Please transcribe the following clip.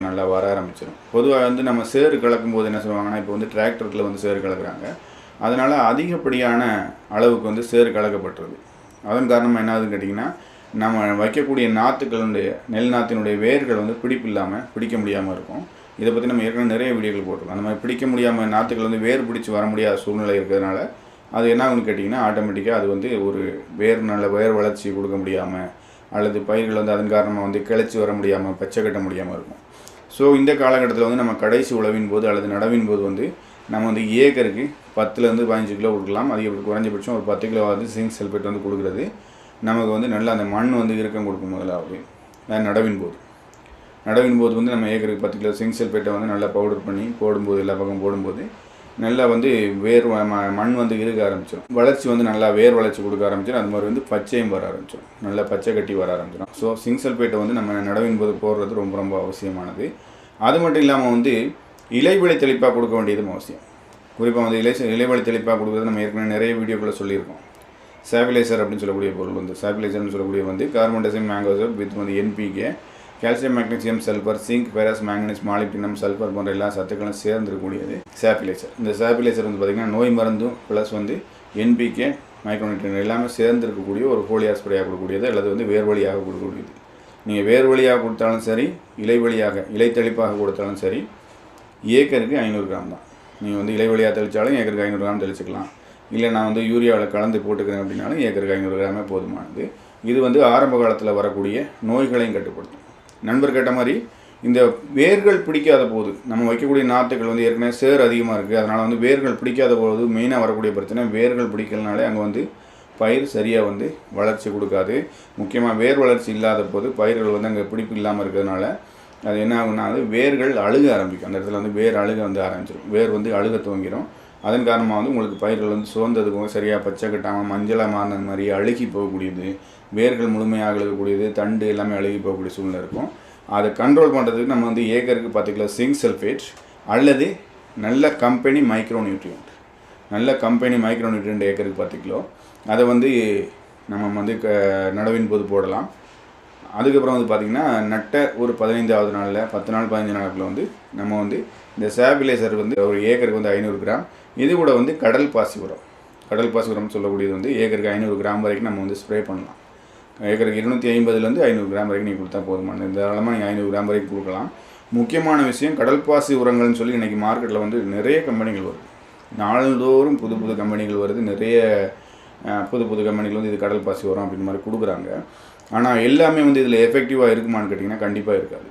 நல்லா வர ஆரம்பிச்சிடும். பொதுவாக வந்து நம்ம சேறு கலக்கும்போது என்ன சொல்லுவாங்கன்னா, இப்போ வந்து டிராக்டரில் வந்து சேறு கலக்குறாங்க. அதனால் அதிகப்படியான அளவுக்கு வந்து சேறு கலக்கப்பட்டுருது. அதன் காரணமாக என்ன ஆகுதுன்னு கேட்டிங்கன்னா, நம்ம வைக்கக்கூடிய நாற்றுக்களுடைய நெல் நாற்றினுடைய வேர்கள் வந்து பிடிக்க முடியாமல் இருக்கும். இதை பற்றி நம்ம ஏற்கனவே நிறைய வீடியோக்கள் போட்டிருக்கோம். அந்த மாதிரி பிடிக்க முடியாமல் நாற்றுக்கள் வந்து வேர் பிடிச்சி வர முடியாத சூழ்நிலை இருக்கிறதுனால அது என்ன ஆகுன்னு கேட்டிங்கன்னா, ஆட்டோமேட்டிக்காக அது வந்து ஒரு நல்ல வேர் வளர்ச்சி கொடுக்க முடியாமல், அல்லது பயிர்கள் வந்து அதன் காரணமாக வந்து கிளச்சி வர முடியாமல், பச்சை கட்ட முடியாமல் இருக்கும். ஸோ இந்த காலகட்டத்தில் வந்து நம்ம கடைசி உழவின் போது அல்லது நடவின் போது வந்து நம்ம வந்து ஏக்கருக்கு 10லேருந்து 15 கிலோ கொடுக்கலாம். அதிகபட்சம் குறைஞ்சபட்சம் ஒரு 10 கிலோவாவது ஜிங்க் சல்ஃபேட் வந்து கொடுக்குறது நமக்கு வந்து நல்லா அந்த மண் வந்து இறுக்கம் கொடுக்கும். முதலாவது நடவின் போது வந்து நம்ம ஏக்கருக்கு 10 கிலோ ஜிங்க் சல்ஃபேட்டை வந்து நல்லா பவுடர் பண்ணி போடும்போது, எல்லா பக்கம் போடும்போது நல்லா வந்து மண் வந்து இருக்க ஆரம்பிச்சிடும். வளர்ச்சி வந்து நல்லா வேர் வளர்ச்சி கொடுக்க ஆரம்பிச்சிடும். அது மாதிரி வந்து பச்சையும் வர ஆரம்பிச்சிடும். நல்லா பச்சை கட்டி வர ஆரம்பிச்சிடும். ஸோ ஜிங்க் சல்ஃபேட்டை வந்து நம்ம நடவின் போது போடுறது ரொம்ப ரொம்ப அவசியமானது. அது மட்டும் இல்லாமல் வந்து இலைவெளி தெளிப்பாக கொடுக்க வேண்டியதும் அவசியம். குறிப்பாக வந்து இலைவெளி தெளிப்பாக கொடுக்குறது நம்ம ஏற்கனவே நிறைய வீடியோக்களை சொல்லியிருக்கோம். சாபிலைசர் அப்படின்னு சொல்லக்கூடிய பொருள் வந்து சாபிலைசர்னு சொல்லக்கூடிய வந்து கார்பன் டை மேங்கோசைட் வித் வந்து NPK, calcium, magnesium, sulphur, zinc, ferrous, manganese, molybdenum, sulphur போன்ற எல்லா சத்துக்களும் சேர்ந்துருக்கக்கூடியது சாபிலைசர். இந்த சாபிலைசர் வந்து பார்த்திங்கன்னா நோய் மருந்தும் ப்ளஸ் வந்து என்பிகே, மைக்ரோநியூட்ரியன் எல்லாமே சேர்ந்துருக்கக்கூடிய ஒரு ஃபோலியார் ஸ்ப்ரேயாக கொடுக்கக்கூடியது, அல்லது வந்து வேர் வழியாக கொடுக்கக்கூடியது. நீங்கள் வேர் வழியாக கொடுத்தாலும் சரி, இலை தெளிப்பாக கொடுத்தாலும் சரி, ஏக்கருக்கு 500 கிராம் தான். நீங்கள் வந்து இலை வழியாக தெளித்தாலும் ஏக்கருக்கு 500 கிராம் தெளிச்சிக்கலாம். இல்லை நான் வந்து யூரியாவில் கலந்து போட்டுக்கிறேன் அப்படின்னாலும் ஏக்கருக்கு 500 கிராமே போதுமானது. இது வந்து ஆரம்ப காலத்தில் வரக்கூடிய நோய்களையும் கட்டுப்படுத்தும். நண்பர் கேட்ட மாதிரி இந்த வேர்கள் பிடிக்காத போது நம்ம வைக்கக்கூடிய நாற்றுகள் வந்து ஏற்கனவே சேர் அதிகமாக இருக்குது. அதனால் வந்து வேர்கள் பிடிக்காத போது மெயினாக வரக்கூடிய பிரச்சனை வேர்கள் பிடிக்கலனாலே அங்கே வந்து பயிர் சரியாக வந்து வளர்ச்சி கொடுக்காது. முக்கியமாக வேர் வளர்ச்சி இல்லாத போது பயிர்கள் வந்து அங்கே பிடிப்பு இல்லாமல் இருக்கிறதுனால அது என்ன ஆகுனா அது வேர்கள் அழுக ஆரம்பிக்கும். அந்த இடத்துல வந்து வேர் அழுக வந்து ஆரம்பிச்சிடும். வேர் வந்து அழுக துவங்கிடும். அதன் காரணமாக வந்து உங்களுக்கு பயிர்கள் வந்து சோர்ந்ததுக்கும் சரியாக பச்சை கட்டாமல் மஞ்சளாக மாறினது மாதிரி அழுகி போகக்கூடியது, வேர்கள் முழுமையாக அழுகக்கூடியது, தண்டு எல்லாமே அழுகி போகக்கூடிய சூழ்நிலை இருக்கும். அதை கண்ட்ரோல் பண்ணுறதுக்கு நம்ம வந்து ஏக்கருக்கு 10 கிலோ ஜிங்க் சல்ஃபேட் அல்லது நல்ல கம்பெனி மைக்ரோநியூட்ரியன்ட் ஏக்கருக்கு 10 கிலோ அதை வந்து நம்ம வந்து நடவின் போது போடலாம். அதுக்கப்புறம் வந்து பார்த்திங்கன்னா நட்ட ஒரு 15வது நாளில் 10 நாள் 15 நாளுக்குள்ள வந்து நம்ம வந்து இந்த சாபிலைசர் வந்து ஒரு ஏக்கருக்கு வந்து 500 கிராம், இது கூட வந்து கடல் பாசி உரம் சொல்லக்கூடியது வந்து ஏக்கருக்கு 500 கிராம் வரைக்கும் நம்ம வந்து ஸ்ப்ரே பண்ணலாம். ஏக்கருக்கு 250லேருந்து 500 கிராம் வரைக்கும் நீங்கள் கொடுத்தா போதுமானது. இந்த தாராளமாக நீங்கள் 500 கிராம் வரைக்கும் கொடுக்கலாம். முக்கியமான விஷயம் கடல் பாசி உரங்கள்னு சொல்லி இன்றைக்கி மார்க்கெட்டில் வந்து நிறைய கம்பெனிகள் வருது. நாள்தோறும் புது கம்பெனிகள் வருது. நிறைய புது கம்பெனிகள் வந்து இது கடல் பாசி உரம் அப்படின்னு மாதிரி கொடுக்குறாங்க. ஆனால் எல்லாமே வந்து இதில் எஃபெக்டிவாக இருக்குமான்னு கேட்டிங்கன்னா கண்டிப்பாக இருக்காது.